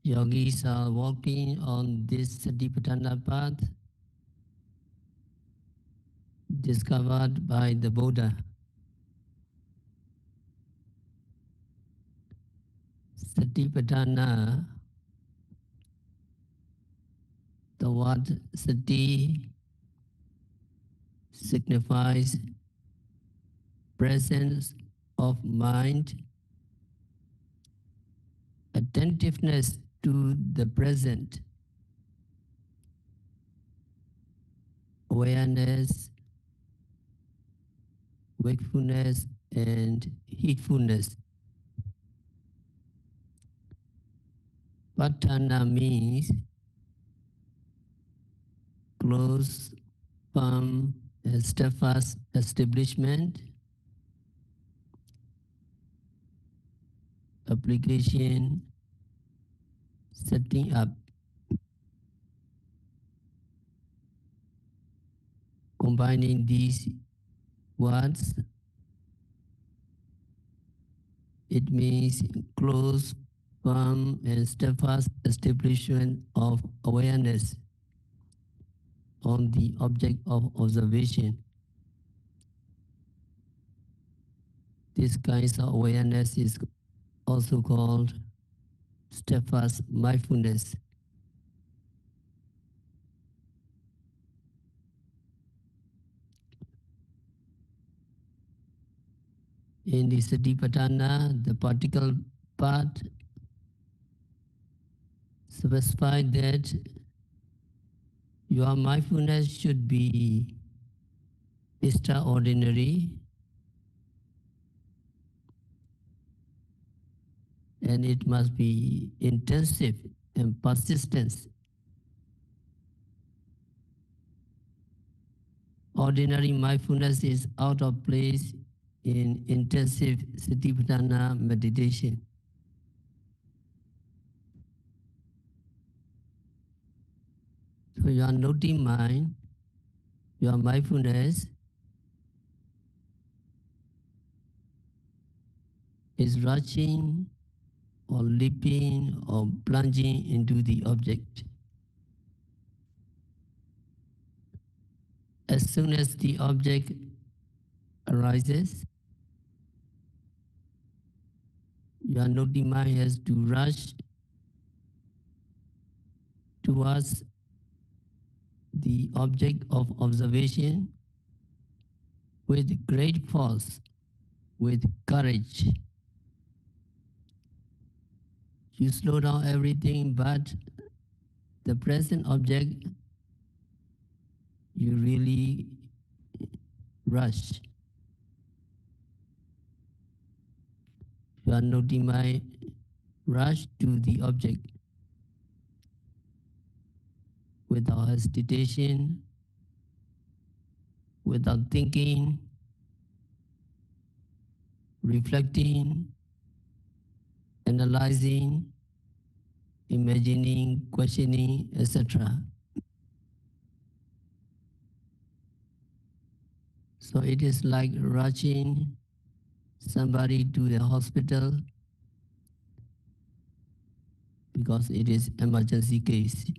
Yogis are walking on this Satipatthana path discovered by the Buddha. Satipatthana, the word sati signifies presence of mind, attentiveness to the present, awareness, wakefulness, and heedfulness. Patthana means close, firm, and steadfast establishment, application, setting up. Combining these words, it means close, firm, and steadfast establishment of awareness on the object of observation. This kind of awareness is also called steadfast mindfulness. In the Satipatthana, the particle part specifies that your mindfulness should be extraordinary and it must be intensive and persistent. Ordinary mindfulness is out of place in intensive Satipatthana meditation. So your noting mind, your mindfulness is rushing or leaping or plunging into the object. As soon as the object arises, your noting mind has to rush towards the object of observation with great force, with courage. You slow down everything, but the present object, you really rush. You are noting my rush to the object without hesitation, without thinking, reflecting, analyzing, imagining, questioning, etc. So it is like rushing somebody to the hospital because it is emergency case.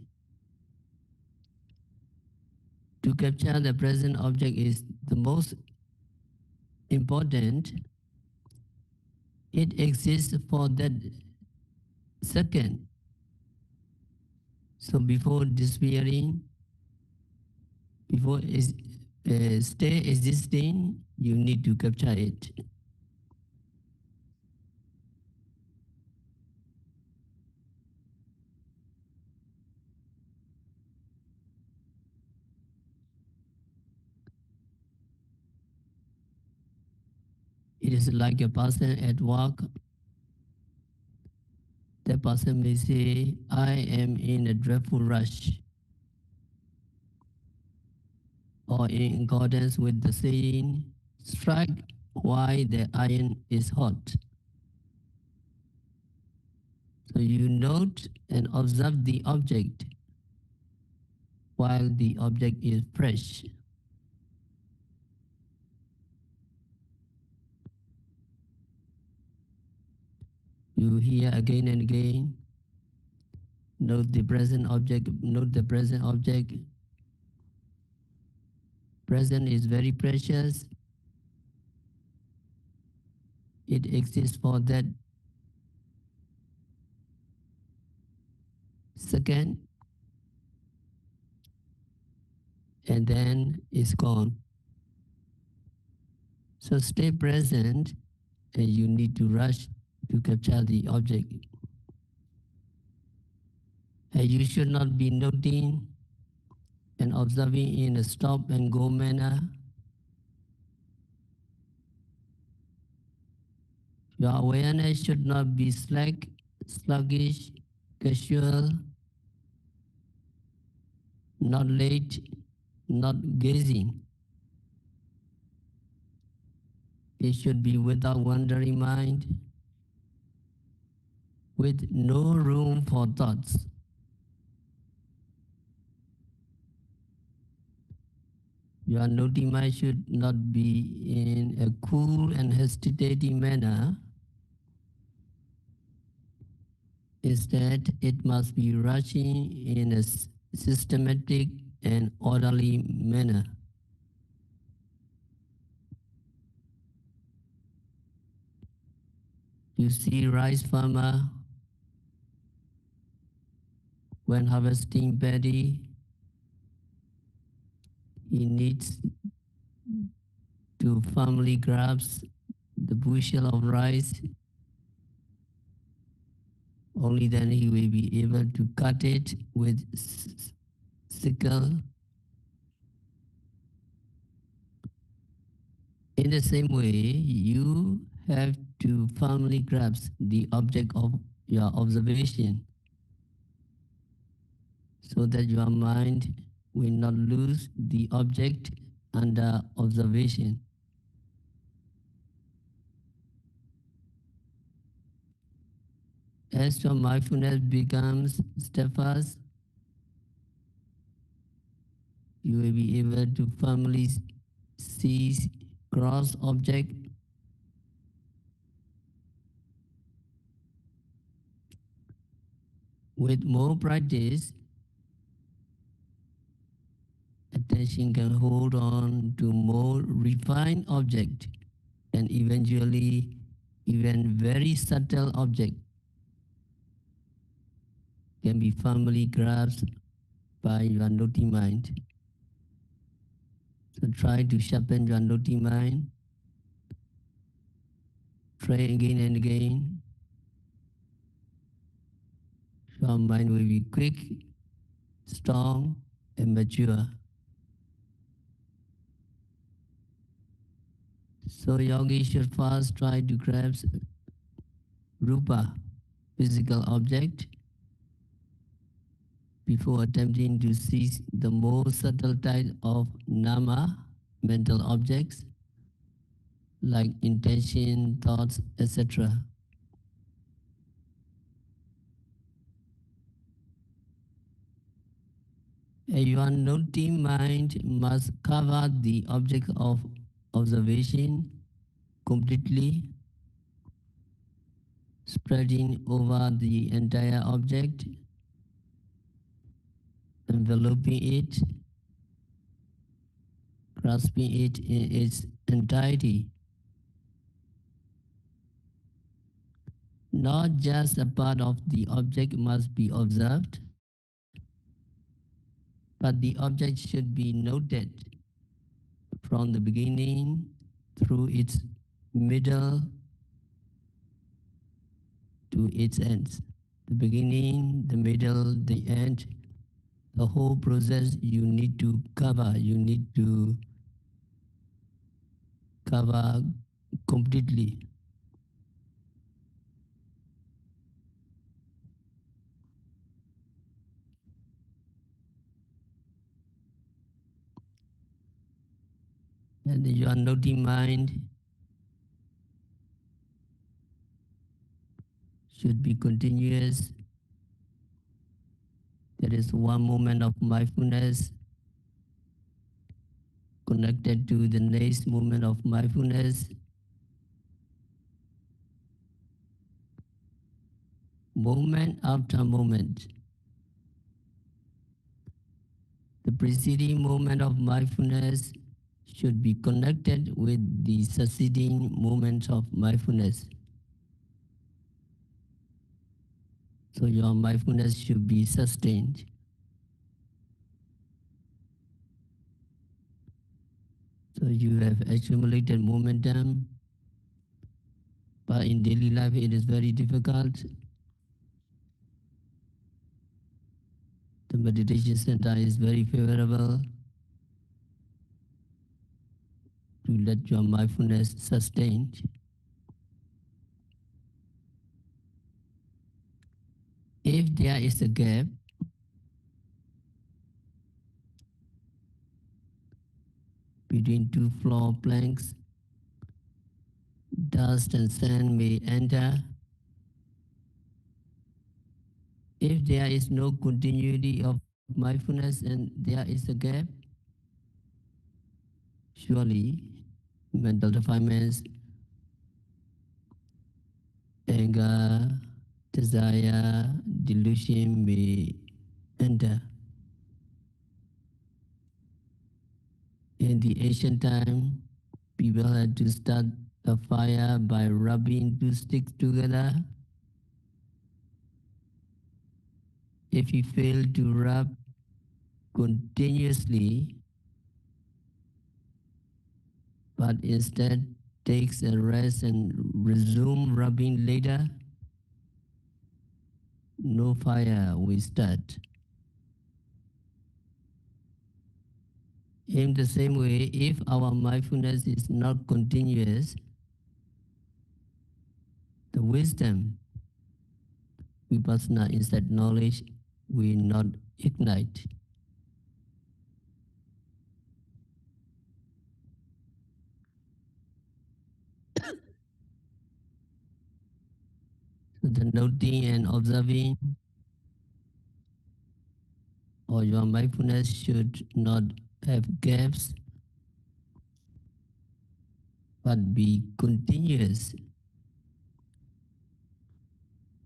To capture the present object is the most important. It exists for that second. So before disappearing, before stay existing, you need to capture it. It is like a person at work. That person may say, I am in a dreadful rush. Or in accordance with the saying, strike while the iron is hot. So you note and observe the object while the object is fresh. You hear again and again, Note the present object. Note the present object. Present is very precious. It exists for that second and then it's gone. So stay present and you need to rush to capture the object. And you should not be noting and observing in a stop and go manner. Your awareness should not be slack, sluggish, casual, not late, not gazing. It should be without wandering mind, with no room for thoughts. Your noting mind should not be in a cool and hesitating manner. Instead, it must be rushing in a systematic and orderly manner. You see rice farmer when harvesting paddy, he needs to firmly grasp the bushel of rice. Only then he will be able to cut it with sickle. In the same way, you have to firmly grasp the object of your observation so that your mind will not lose the object under observation. As your mindfulness becomes steadfast, you will be able to firmly seize cross object. With more practice, attention can hold on to more refined object and eventually even very subtle object can be firmly grasped by your noting mind. So try to sharpen your noting mind. Try again and again. Your mind will be quick, strong, and mature. So yogi should first try to grasp rupa, physical object, before attempting to seize the more subtle type of nama, mental objects, like intention, thoughts, etc. Your noting mind must cover the object of observation completely, spreading over the entire object, enveloping it, grasping it in its entirety. Not just a part of the object must be observed, but the object should be noted from the beginning through its middle to its ends. The beginning, the middle, the end, the whole process you need to cover. You need to cover completely. And your noting mind should be continuous. There is one moment of mindfulness connected to the next moment of mindfulness. Moment after moment. The preceding moment of mindfulness should be connected with the succeeding moments of mindfulness. So your mindfulness should be sustained. So you have accumulated momentum, but in daily life it is very difficult. The meditation center is very favorable to let your mindfulness sustained. If there is a gap between two floor planks, dust and sand may enter. If there is no continuity of mindfulness and there is a gap, surely mental defilements, anger, desire, delusion may enter. In the ancient time, people had to start a fire by rubbing two sticks together. If you fail to rub continuously, but instead takes a rest and resume rubbing later, no fire will start. In the same way, if our mindfulness is not continuous, the wisdom, vipassana insight knowledge, will not ignite. So the noting and observing or your mindfulness should not have gaps but be continuous.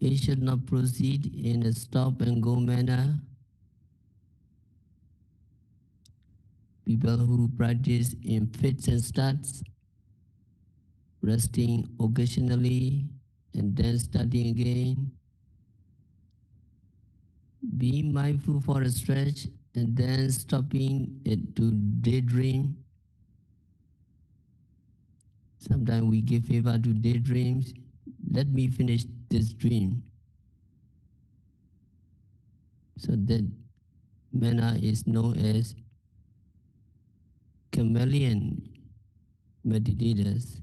It should not proceed in a stop and go manner. People who practice in fits and starts, resting occasionally and then starting again. Be mindful for a stretch and then stopping it to daydream. Sometimes we give favor to daydreams. Let me finish this dream. So that manner is known as chameleon meditators,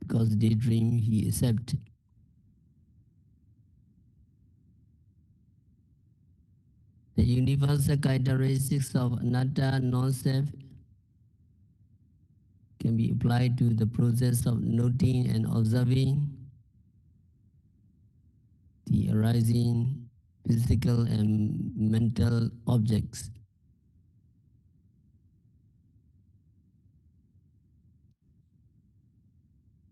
because daydream he accepts. The universal characteristics of anatta non-self can be applied to the process of noting and observing the arising physical and mental objects.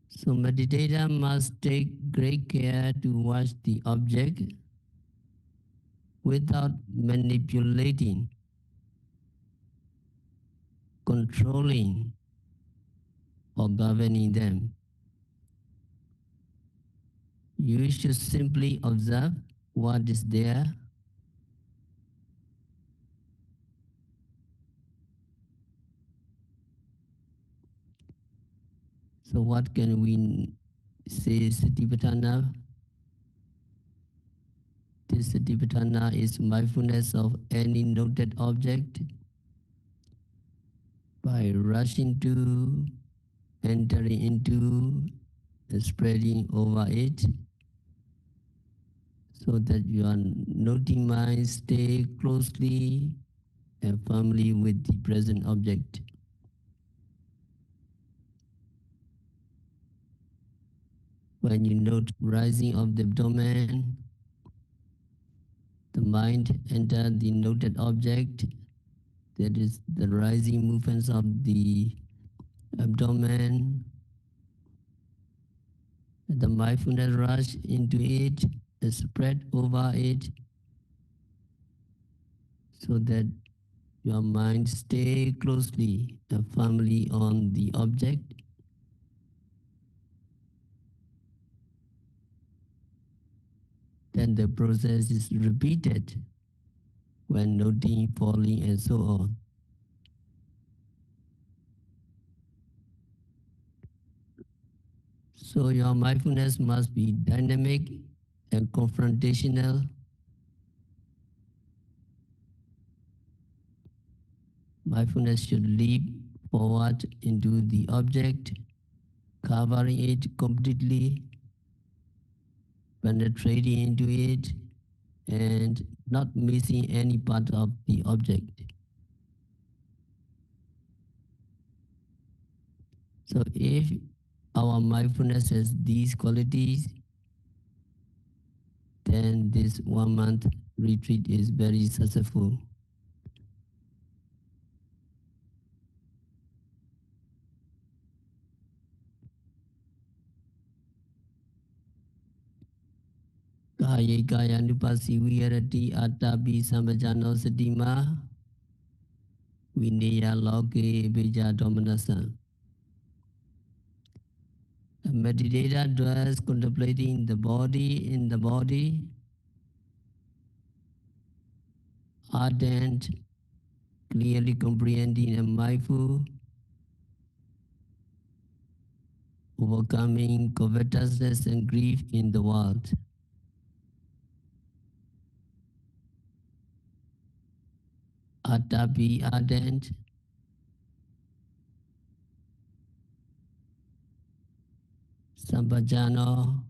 So meditator must take great care to watch the object without manipulating, controlling, or governing them. You should simply observe what is there. So what can we say Satipatthana? This Satipatthana is mindfulness of any noted object by rushing to, entering into, and spreading over it, so that your noting mind stay closely and firmly with the present object. When you note rising of the abdomen, the mind enter the noted object, that is the rising movements of the abdomen. The mindfulness rush into it, spread over it, so that your mind stay closely and firmly on the object. Then the process is repeated when noting, falling, and so on. So your mindfulness must be dynamic and confrontational. Mindfulness should leap forward into the object, covering it completely, penetrating into it, and not missing any part of the object. So if our mindfulness has these qualities, then this 1 month retreat is very successful. Kaya kaya nupasi viharati atapi samajano satima vineya loke bija domanasa. A meditator does contemplating the body in the body, ardent, clearly comprehending and mindful, overcoming covetousness and grief in the world. Atapi ardent, sampajano,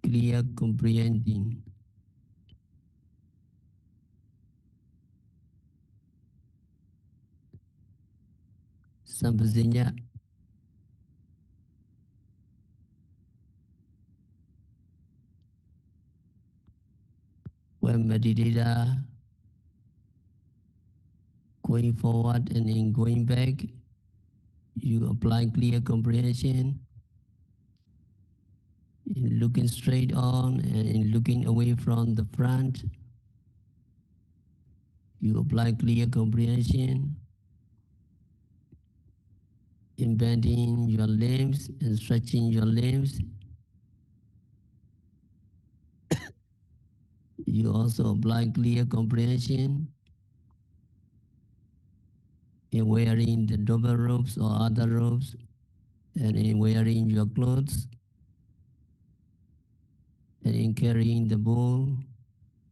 clear comprehending. Sampajanya, when meditator going forward and in going back, you apply clear comprehension. In looking straight on and in looking away from the front, you apply clear comprehension. In bending your limbs and stretching your limbs, you also apply clear comprehension. In wearing the double robes or other robes, and in wearing your clothes, and in carrying the bowl,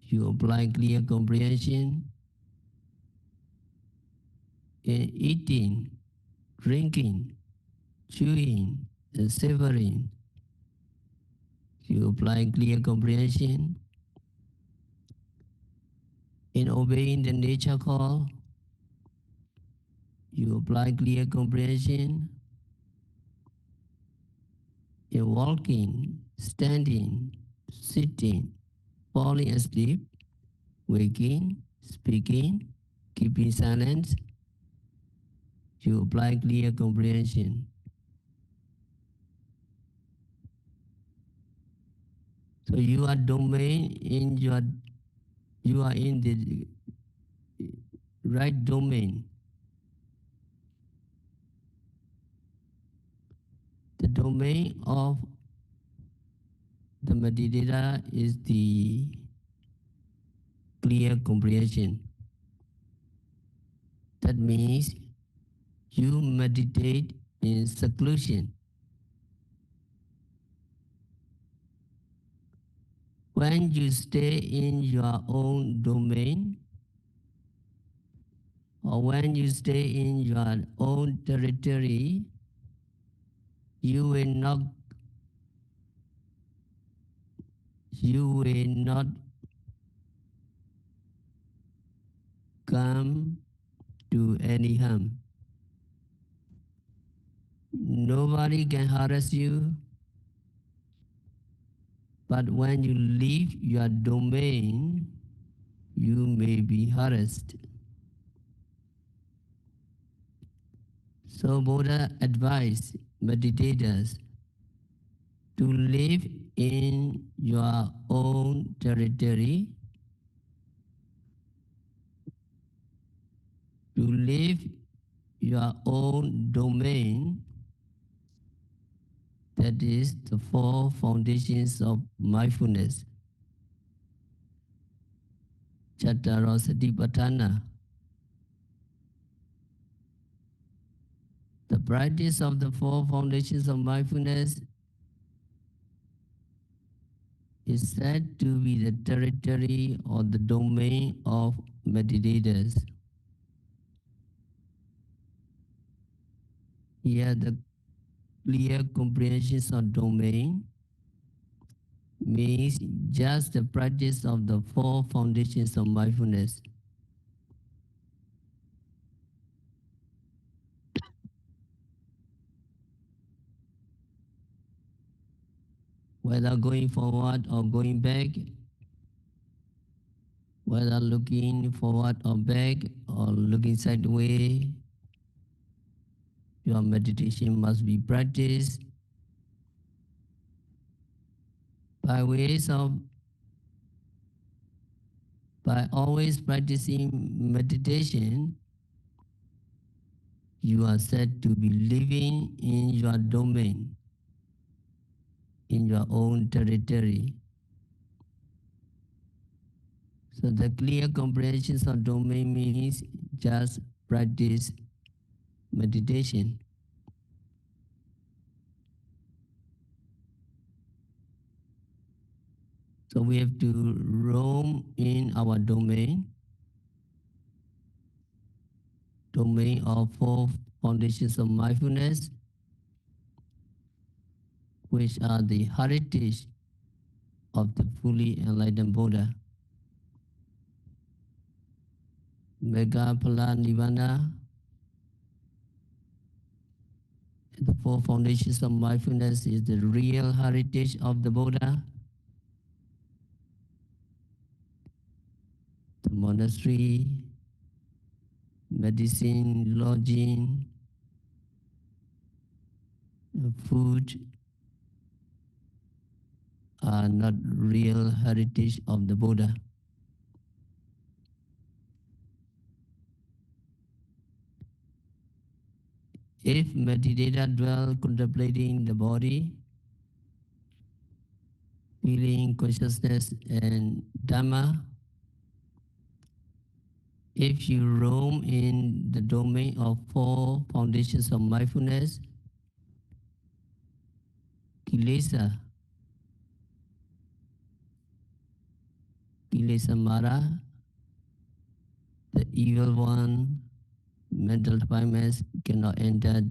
you apply clear comprehension. In eating, drinking, chewing, and savoring, you apply clear comprehension. In obeying the nature call, you apply clear comprehension. In walking, standing, sitting, falling asleep, waking, speaking, keeping silence, you apply clear comprehension. So you are domain in your, you are in the right domain. The domain of the meditator is the clear comprehension. That means you meditate in seclusion. When you stay in your own domain, or when you stay in your own territory, you will not come to any harm. Nobody can harass you, but when you leave your domain, you may be harassed. So Buddha advised meditators to live in your own territory to live your own domain, that is the four foundations of mindfulness, Satipatthana. The practice of the four foundations of mindfulness is said to be the territory or the domain of meditators. Here, the clear comprehension of domain means just the practice of the four foundations of mindfulness. Whether going forward or going back, whether looking forward or back, or looking sideways, your meditation must be practiced by ways of by always practicing meditation. You are said to be living in your domain, in your own territory. So the clear comprehension of domain means just practice meditation. So we have to roam in our domain of four foundations of mindfulness, which are the heritage of the fully enlightened Buddha. Megapala Nirvana, the four foundations of mindfulness is the real heritage of the Buddha. The monastery, medicine, lodging, food are not real heritage of the Buddha. If meditator dwell contemplating the body, feeling, consciousness, and Dhamma, if you roam in the domain of four foundations of mindfulness, kilesa mara, the evil one, mental defilements cannot enter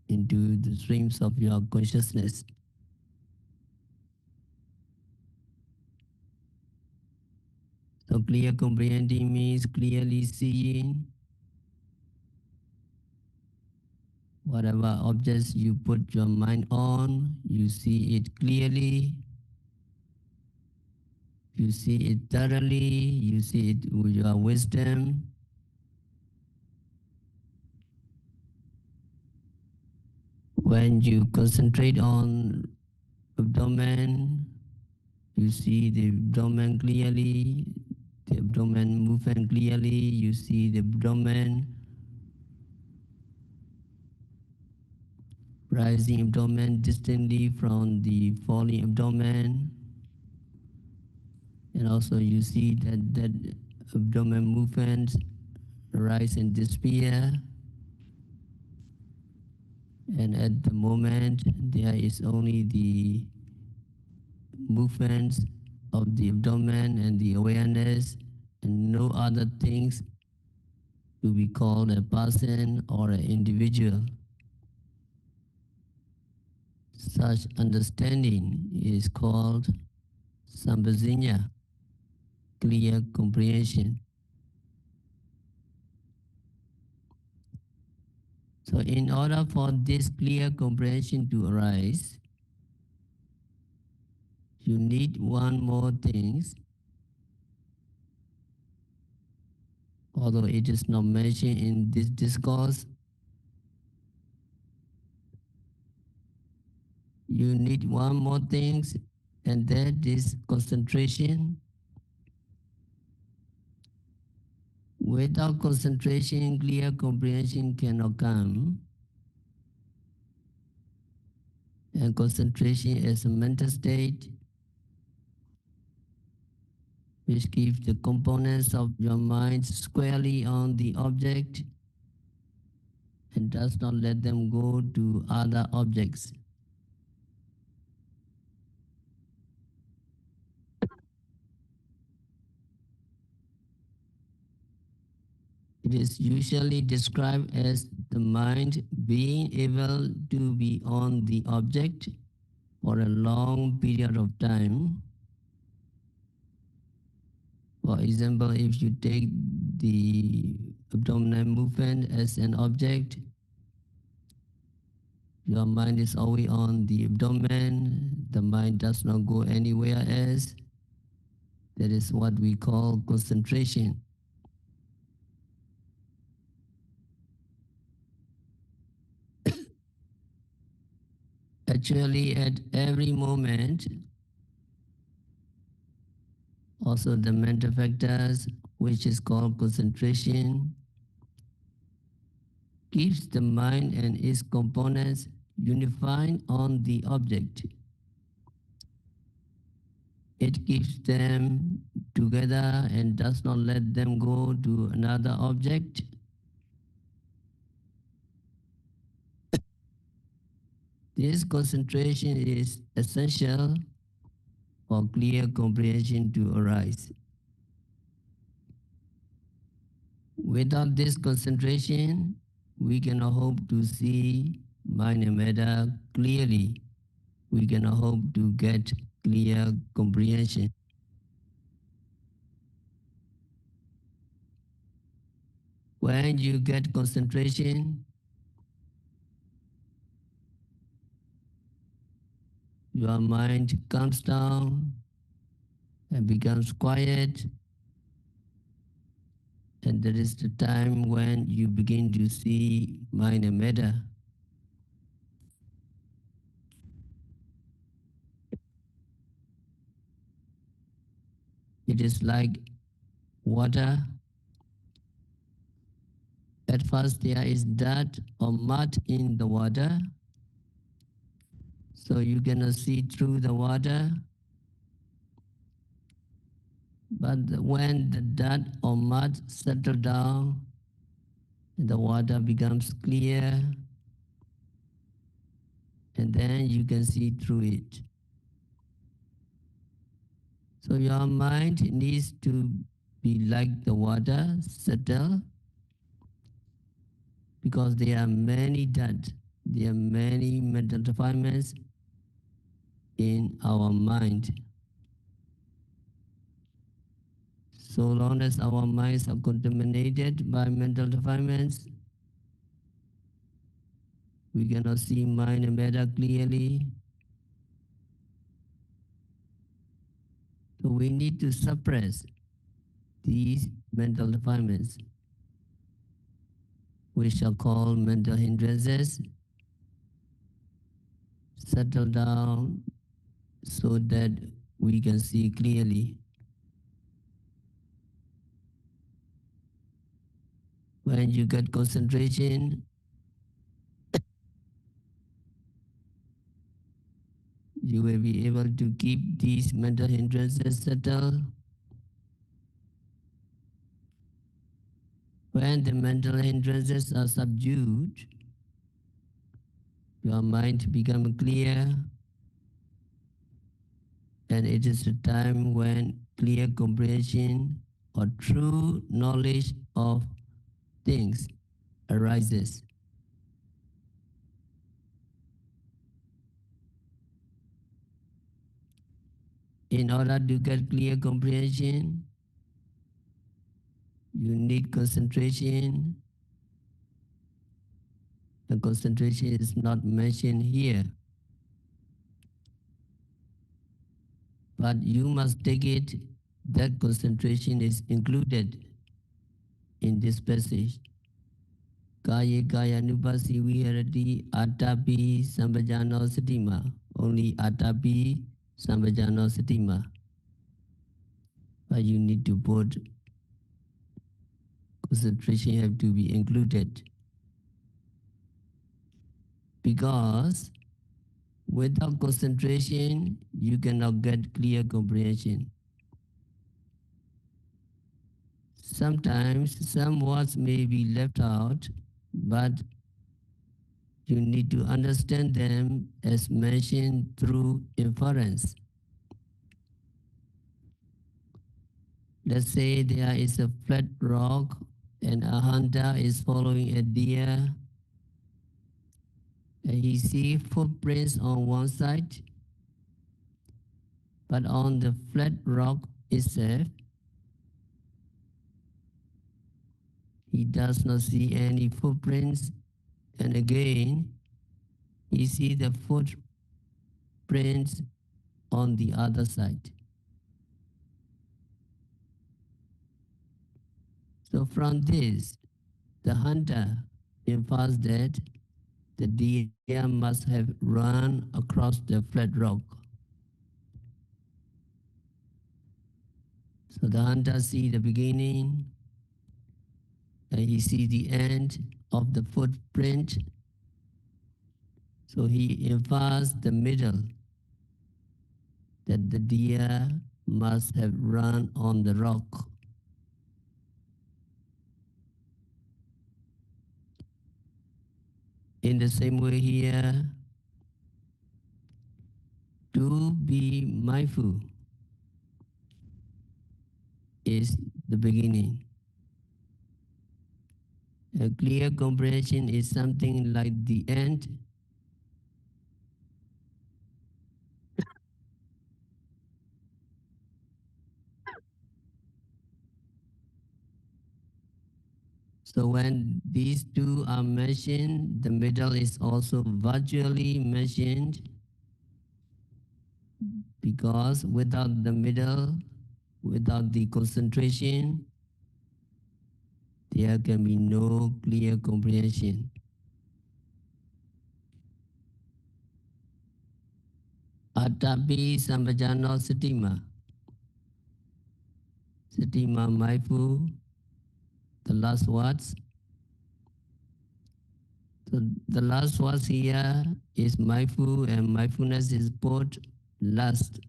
into the streams of your consciousness. So clear comprehending means clearly seeing whatever objects you put your mind on, you see it clearly, you see it thoroughly, you see it with your wisdom. When you concentrate on abdomen, you see the abdomen clearly, the abdomen movement clearly, you see the abdomen, rising abdomen distinctly from the falling abdomen. And also you see that abdomen movement rise and disappear. And at the moment, there is only the movements of the abdomen and the awareness, and no other things to be called a person or an individual. Such understanding is called sampajañña, clear comprehension. So in order for this clear comprehension to arise, you need one more thing, although it is not mentioned in this discourse. You need one more thing, and that is concentration. Without concentration, clear comprehension cannot come. And concentration is a mental state which keeps the components of your mind squarely on the object and does not let them go to other objects. It is usually described as the mind being able to be on the object for a long period of time. For example, if you take the abdominal movement as an object, your mind is always on the abdomen. The mind does not go anywhere else. That is what we call concentration. Actually, at every moment, also the mental factors, which is called concentration, keeps the mind and its components unified on the object. It keeps them together and does not let them go to another object. This concentration is essential for clear comprehension to arise. Without this concentration, we cannot hope to see mind and matter clearly. We cannot hope to get clear comprehension. When you get concentration, your mind calms down and becomes quiet, and that is the time when you begin to see mind and matter. It is like water. At first, there is dirt or mud in the water, so you cannot see through the water. But when the dirt or mud settle down, the water becomes clear, and then you can see through it. So your mind needs to be like the water, settle, because there are many dirt, there are many mental defilements in our mind. So long as our minds are contaminated by mental defilements, we cannot see mind and matter clearly. So we need to suppress these mental defilements, which are called mental hindrances, settle down so that we can see clearly. When you get concentration, you will be able to keep these mental hindrances settled. When the mental hindrances are subdued, your mind becomes clear, and it is the time when clear comprehension or true knowledge of things arises. In order to get clear comprehension, you need concentration. The concentration is not mentioned here, but you must take it that concentration is included in this passage. Kaya kaya nupasi viharati atapi sambajano satima. Only atapi sambajano satima. But you need to put concentration have to be included. Because without concentration, you cannot get clear comprehension. Sometimes some words may be left out, but you need to understand them as mentioned through inference. Let's say there is a flat rock and a hunter is following a deer and he sees footprints on one side, but on the flat rock itself, he does not see any footprints. And again, he sees the footprints on the other side. So from this, the hunter infers that the deer must have run across the flat rock. So the hunter sees the beginning and he sees the end of the footprint. So he infers the middle, that the deer must have run on the rock. In the same way here, to be mindful is the beginning. A clear comprehension is something like the end. So when these two are mentioned, the middle is also virtually mentioned, because without the middle, without the concentration, there can be no clear comprehension. Atapi sambajano satima. Satima mindful, the last words. So the last words here is mindful, and mindfulness is both last.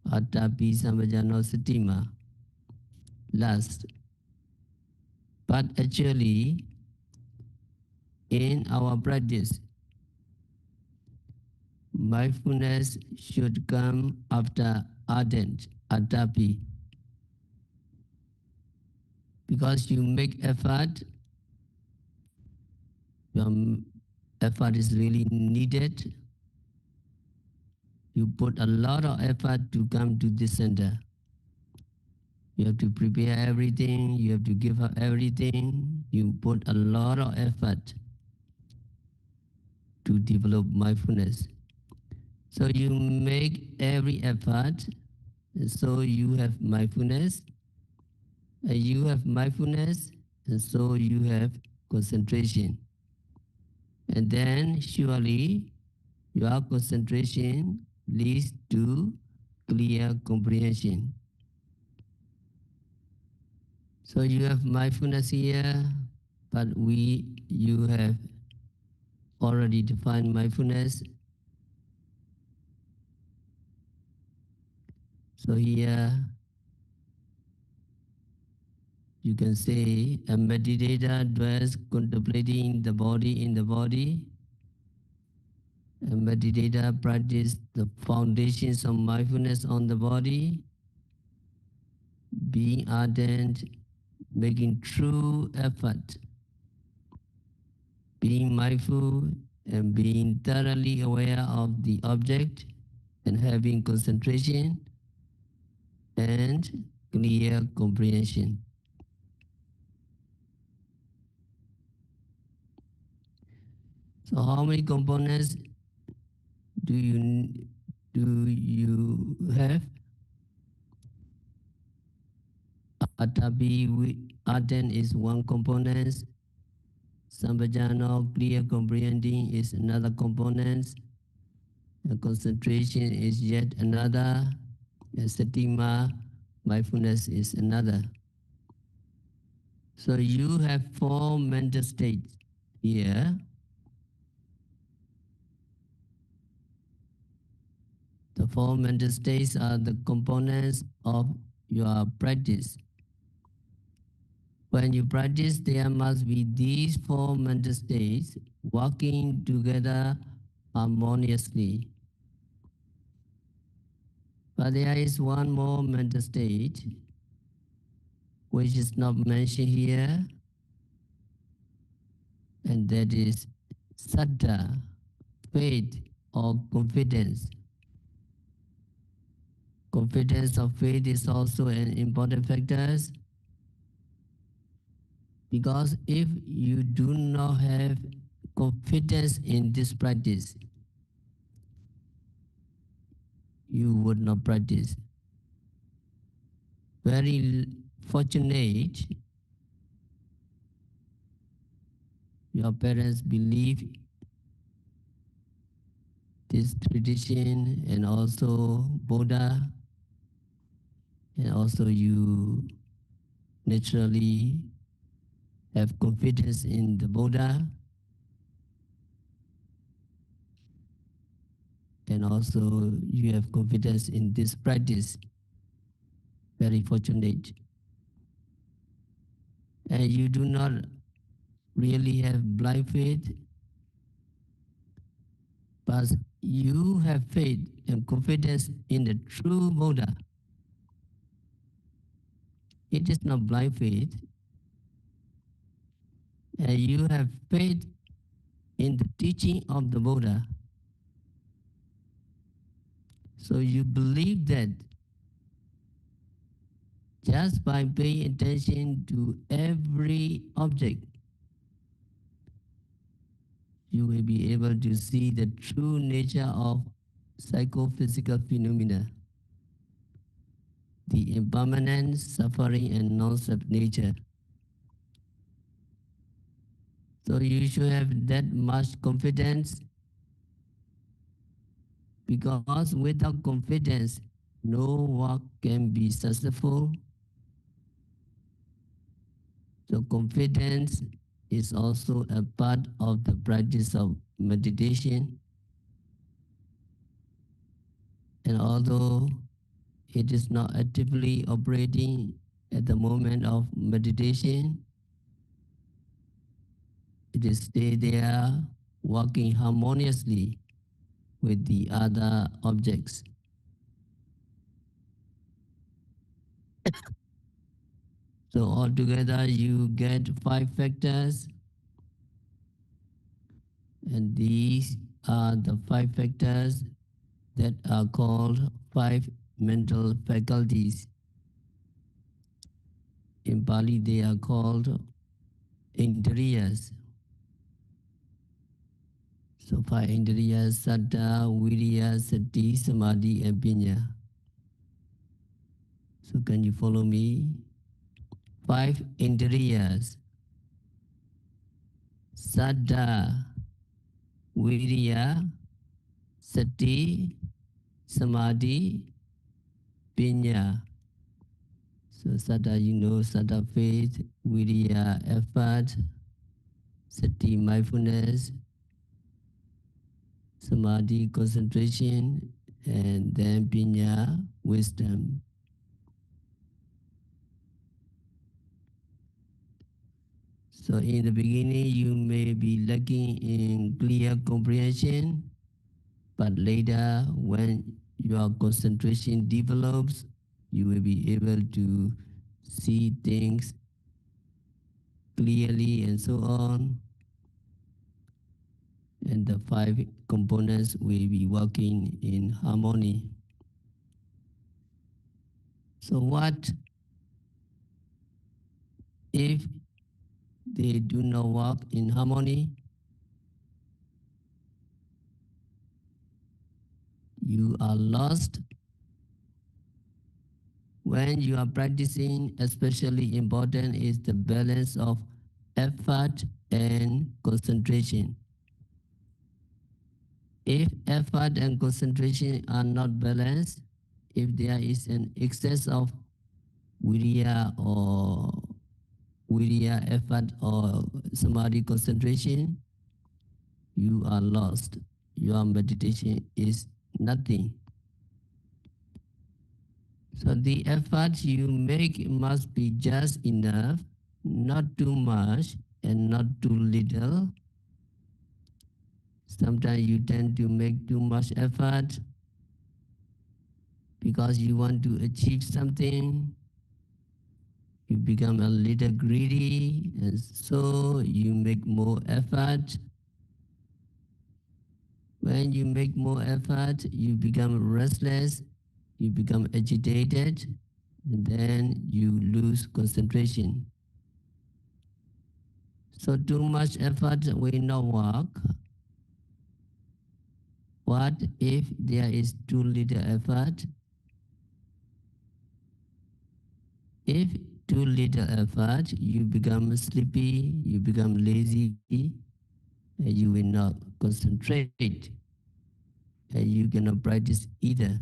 Atapi sambajano satima. Last. But actually, in our practice, mindfulness should come after ardent, atapi. Because you make effort, your effort is really needed. You put a lot of effort to come to this center. You have to prepare everything, you have to give up everything. You put a lot of effort to develop mindfulness. So you make every effort, so you have mindfulness. And you have mindfulness, and so you have concentration. And then surely your concentration leads to clear comprehension. So you have mindfulness here, but you have already defined mindfulness. So here you can say a meditator dwells contemplating the body in the body. A meditator practice the foundations of mindfulness on the body, being ardent, making true effort, being mindful and being thoroughly aware of the object, and having concentration and clear comprehension. So how many components do you have? Atabi ardent is one component. Sambhajano, clear comprehending, is another component. And concentration is yet another. And satima, mindfulness, is another. So you have four mental states here. The four mental states are the components of your practice. When you practice, there must be these four mental states working together harmoniously. But there is one more mental state which is not mentioned here, and that is saddha, faith or confidence. Confidence or faith is also an important factor because if you do not have confidence in this practice, you would not practice. Very fortunate your parents believe this tradition and also Buddha, and also you naturally have confidence in the Buddha, and also you have confidence in this practice. Very fortunate. And you do not really have blind faith, but you have faith and confidence in the true Buddha. It is not blind faith, and you have faith in the teaching of the Buddha. So you believe that just by paying attention to every object, you will be able to see the true nature of psychophysical phenomena, the impermanent, suffering, and non-self nature. So you should have that much confidence because without confidence, no work can be successful. So confidence is also a part of the practice of meditation. And although it is not actively operating at the moment of meditation, it is stay there working harmoniously with the other objects. So altogether you get five factors, and these are the five factors that are called five mental faculties. In Pali they are called indriyas. So five indriyas: saddha, virya, sati, samadhi, and panya. So can you follow me? Five indriyas: saddha, virya, sati, samadhi, panya. So saddha, you know, saddha faith, virya effort, sati mindfulness, samadhi concentration, and then panya wisdom. So in the beginning, you may be lacking in clear comprehension, but later, when your concentration develops, you will be able to see things clearly and so on. And the five components will be working in harmony. So what if they do not work in harmony? You are lost. When you are practicing, especially important is the balance of effort and concentration. If effort and concentration are not balanced, if there is an excess of virya or virya effort or samadhi concentration, you are lost. Your meditation is nothing. So the effort you make must be just enough, not too much and not too little. Sometimes you tend to make too much effort because you want to achieve something. You become a little greedy, and so you make more effort. When you make more effort, you become restless, you become agitated, and then you lose concentration. So too much effort will not work. What if there is too little effort? If too little effort, you become sleepy, you become lazy, and you will not concentrate, and you cannot practice either.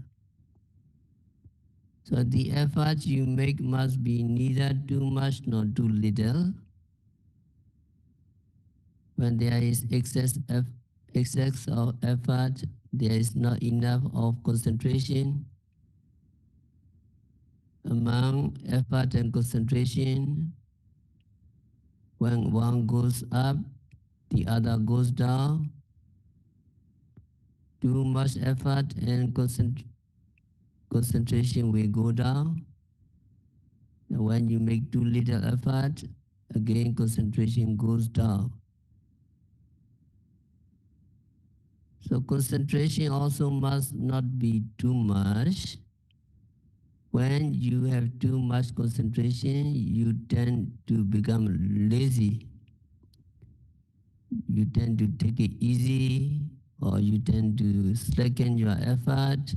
So the effort you make must be neither too much nor too little. When there is excess of effort, there is not enough of concentration. Among effort and concentration, when one goes up, the other goes down. Too much effort and concentration will go down. And when you make too little effort, again concentration goes down. So concentration also must not be too much. When you have too much concentration, you tend to become lazy. You tend to take it easy, or you tend to slacken your effort.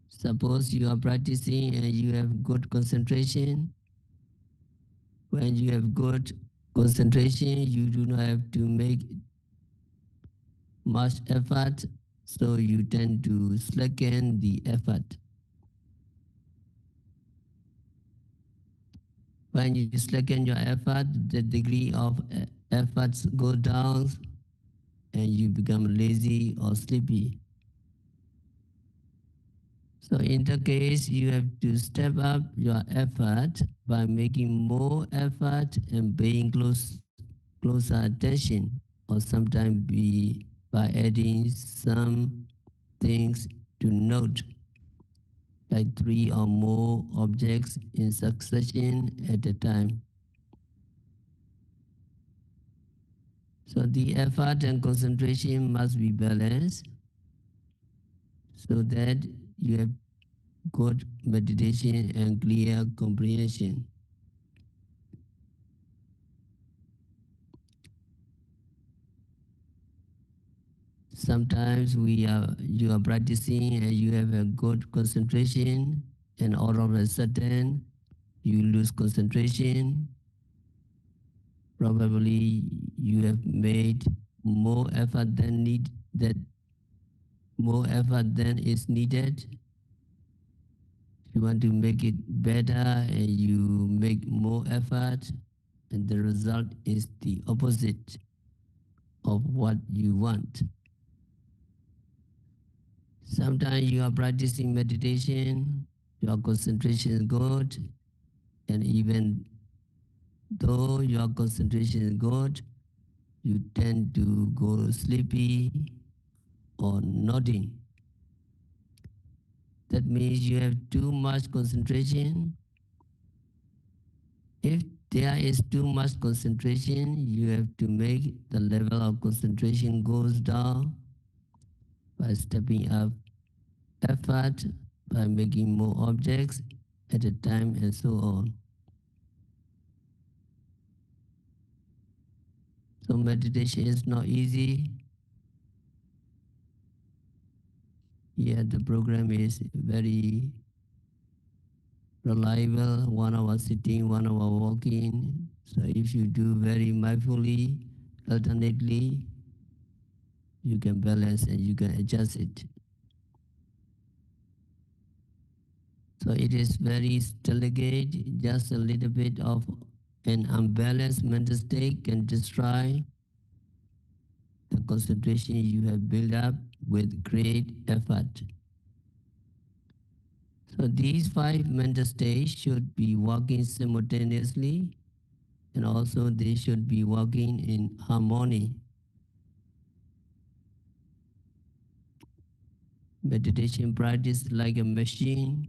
Suppose you are practicing and you have good concentration. When you have good concentration, you do not have to make much effort, so you tend to slacken the effort. When you slacken your effort, the degree of efforts go down and you become lazy or sleepy. So in the case, you have to step up your effort by making more effort and paying closer attention, or sometimes by adding some things to note, like 3 or more objects in succession at a time. So the effort and concentration must be balanced so that you have good meditation and clear comprehension. Sometimes you are practicing and you have a good concentration, and all of a sudden you lose concentration. Probably you have made more effort than that more effort than is needed. You want to make it better and you make more effort, and the result is the opposite of what you want. Sometimes you are practicing meditation, your concentration is good, and even though your concentration is good, you tend to go sleepy or nodding. That means you have too much concentration. If there is too much concentration, you have to make the level of concentration goes down by stepping up effort, by making more objects at a time, and so on. So meditation is not easy. Yeah, the program is very reliable, 1 hour sitting, 1 hour walking. So if you do very mindfully, alternately, you can balance and you can adjust it. So it is very delicate, just a little bit of an unbalanced mental state can destroy the concentration you have built up with great effort. So these five mental states should be working simultaneously, and also they should be working in harmony. Meditation practice like a machine.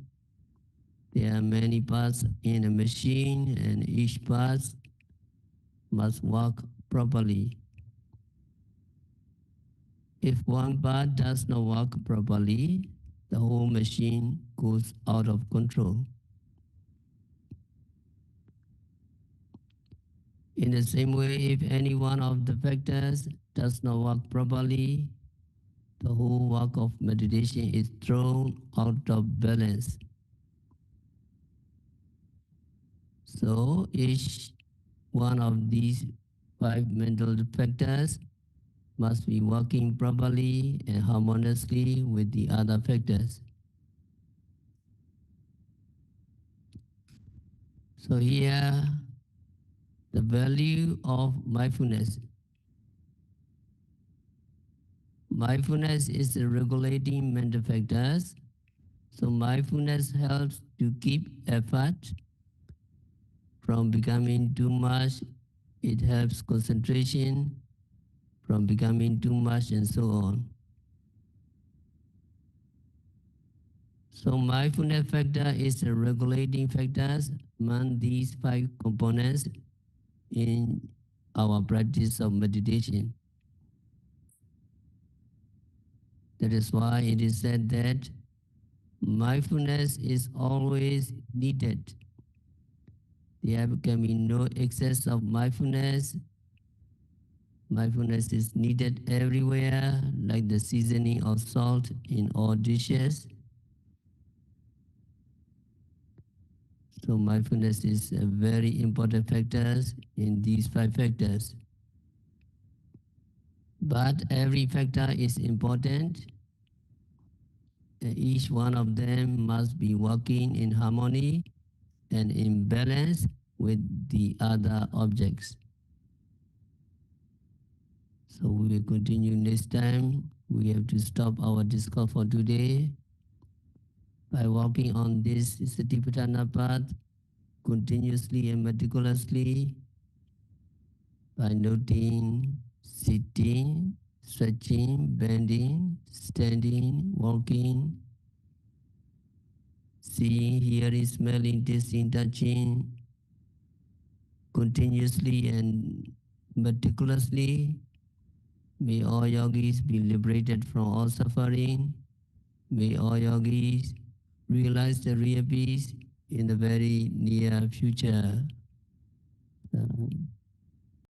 There are many parts in a machine, and each part must work properly. If one part does not work properly, the whole machine goes out of control. In the same way, if any one of the factors does not work properly, the whole work of meditation is thrown out of balance. So each one of these five mental factors must be working properly and harmoniously with the other factors. So here, the value of mindfulness. Mindfulness is regulating mental factors. So mindfulness helps to keep effort from becoming too much. It helps concentration from becoming too much and so on. So mindfulness factor is a regulating factors among these five components in our practice of meditation. That is why it is said that mindfulness is always needed. There can be no excess of mindfulness. Mindfulness is needed everywhere, like the seasoning of salt in all dishes. So mindfulness is a very important factor in these five factors. But every factor is important. Each one of them must be working in harmony and in balance with the other objects. So we will continue next time. We have to stop our discourse for today by walking on this Satipatthana path continuously and meticulously, by noting, sitting, stretching, bending, standing, walking, seeing, hearing, smelling, tasting, touching, continuously and meticulously. May all yogis be liberated from all suffering. May all yogis realize the real peace in the very near future.